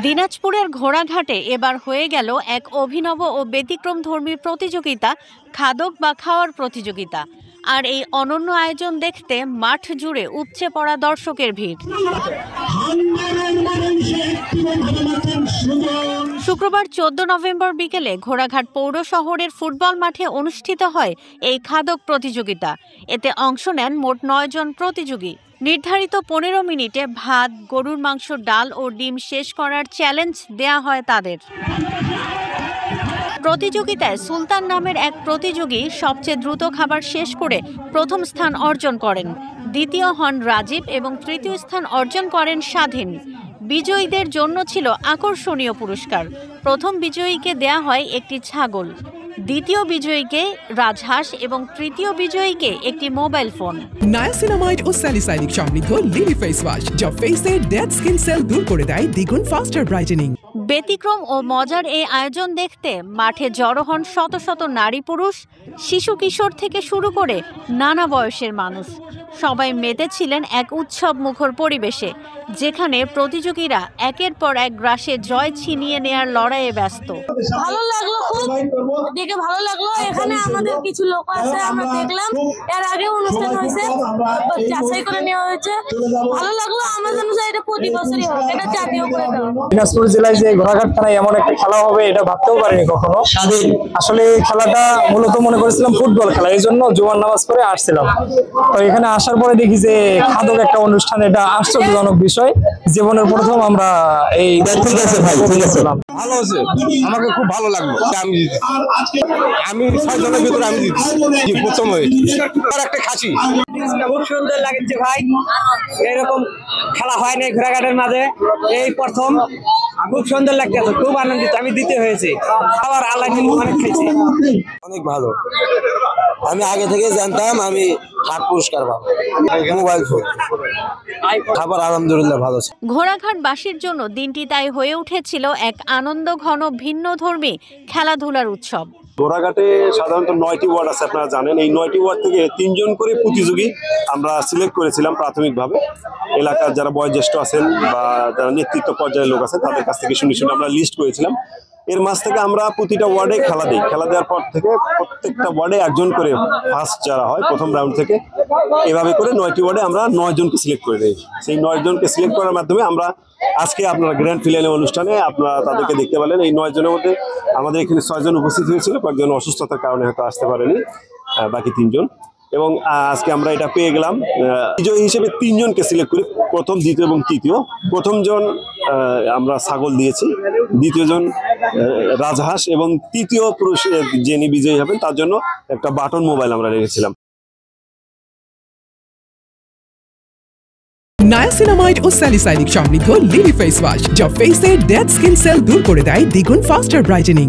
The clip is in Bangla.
দিনাজপুরের ঘোড়াঘাটে এবার হয়ে গেল এক অভিনব ও ব্যতিক্রমধর্মী প্রতিযোগিতা, খাদক বা খাওয়ার প্রতিযোগিতা। আর এই অনন্য আয়োজন দেখতে মাঠ জুড়ে উপচে পড়া দর্শকের ভিড়। শুক্রবার 14 নভেম্বর বিকেলে ঘোড়াঘাট পৌর শহরের ফুটবল মাঠে অনুষ্ঠিত হয় এই খাদক প্রতিযোগিতা। এতে অংশ নেন মোট 9 জন প্রতিযোগী। নির্ধারিত 15 মিনিটে ভাত, গরুর মাংস, ডাল ও ডিম শেষ করার চ্যালেঞ্জ দেয়া হয় তাদের। প্রতিযোগিতায় সুলতান নামের এক প্রতিযোগী সবচেয়ে দ্রুত খাবার শেষ করে প্রথম স্থান অর্জন করেন। দ্বিতীয় হন রাজীব এবং তৃতীয় স্থান অর্জন করেন স্বাধীন। বিজয়ীদের জন্য ছিল আকর্ষণীয় পুরস্কার। প্রথম বিজয়ীকে দেয়া হয় একটি ছাগল, দ্বিতীয় বিজয়ীকে রাজহাঁস এবং তৃতীয় বিজয়ীকে একটি মোবাইল ফোন। নায়াসিনামাইড ও স্যালিসাইলিক সমৃদ্ধ লিলি ফেস ওয়াশ যা ফেসের ডেড স্কিন সেল দূর করে দেয় দ্বিগুণ ফাস্টার ব্রাইটেনিং। ব্যতিক্রম ও মজার এই আয়োজন দেখতে মাঠে জড়ো হন শত শত নারী পুরুষ, শিশু কিশোর থেকে শুরু করে নানা বয়সের মানুষ। সবাই মেতেছিলেন এক উৎসব মুখর পরিবেশে, যেখানে প্রতিযোগীরা একের পর এক গ্রাসে জয় ছিনিয়ে নেয়ার লড়াইয়ে ব্যস্ত। ভালো লাগলো, খুব দেখে ভালো লাগলো। এখানে আমাদের কিছু লোক আছে, আমরা দেখলাম এর আগে অনুষ্ঠান হয়েছে, যাচাই করে নেওয়া হয়েছে। ভালো লাগলো, আমার জন্য এটা প্রতি বছরই হয়, এটা জাতীয় করে দেওয়া। দিনাজপুর জেলায় যে ঘোড়াঘাট থানায় এমন একটা খেলা হবে এটা ভাবতেও পারিনি কখনো। আসলে এই খেলাটা মূলত মনে করেছিলাম ফুটবল খেলা, এই জন্য জুমার নামাজ পড়ে আসছিলাম। তো এখানে আসার পরে দেখি যে খাদক একটা অনুষ্ঠান, এটা আশ্চর্যজনক বিষয়। জীবনের প্রথম আমরা এই ভালো হয়েছে, আমাকে খুব ভালো লাগলো। আমি 6 জনের ভিতরে আমি প্রথম একটা খাসি। খুব সুন্দর লাগছে ভাই, এরকম খেলা হয় নাই ঘোড়াঘাটের মাঝে, এই প্রথম। খুব সুন্দর লাগতেছে, খুব আনন্দিত। আমি দিতে হয়েছে খাবার আল্লাহ অনেক খাইছি, অনেক ভালো। আমি আগে থেকে জানতাম আমি হাট পুরস্কার পাবো। মোবাইল ফোন খাবার আলহামদুলিল্লাহ ভালো। ঘোড়াঘাটবাসীর জন্য দিনটি তাই হয়ে উঠেছিল এক আনন্দ ঘন ভিন্নধর্মী খেলাধুলার উৎসব। ঘোড়াঘাটে সাধারণত 9টি ওয়ার্ড আছে, আপনারা জানেন। এই 9টি ওয়ার্ড থেকে 3 জন করে প্রতিযোগী আমরা সিলেক্ট করেছিলাম প্রাথমিকভাবে। এলাকার যারা বয়োজ্যেষ্ঠ আছেন বা যারা নেতৃত্ব পর্যায়ের লোক আছে তাদের কাছ থেকে শুনে আমরা লিস্ট করেছিলাম। এর মাঝ থেকে আমরা প্রতিটা ওয়ার্ডে খেলা দিই। খেলা দেওয়ার পর থেকে প্রত্যেকটা ওয়ার্ডে একজন করে ফার্স্ট যারা হয় প্রথম রাউন্ড থেকে, এভাবে করে 9টি ওয়ার্ডে আমরা 9 জনকে সিলেক্ট করে দিই। সেই 9 জনকে সিলেক্ট করার মাধ্যমে আমরা আজকে আপনারা গ্র্যান্ড ফিনালে অনুষ্ঠানে আপনারা তাদেরকে দেখতে পেলেন। এই 9 জনের মধ্যে আমাদের এখানে 6 জন উপস্থিত হয়েছিল, কয়েকজন অসুস্থতার কারণে হয়তো আসতে পারেনি, বাকি 3 জন। এবং আজকে আমরা এটা পেয়ে গেলাম। বিজয়ী হিসেবে 3 জনকে সিলেক্ট করি, প্রথম, দ্বিতীয় এবং তৃতীয়। প্রথম জন আমরা ছাগল দিয়েছি, দ্বিতীয় জন রাজহাঁস এবং তৃতীয় পুরুষ যিনি বিজয়ী হবেন তার জন্য একটা বাটন মোবাইল আমরা রেখেছিলাম। নায়াসিনামাইড ও স্যালিসাইলিক সমৃদ্ধ লিলি ফেস ওয়াশ যা ফেসের ডেড স্কিন সেল দূর করে দেয় দ্বিগুণ ফাস্টার ব্রাইটেনিং।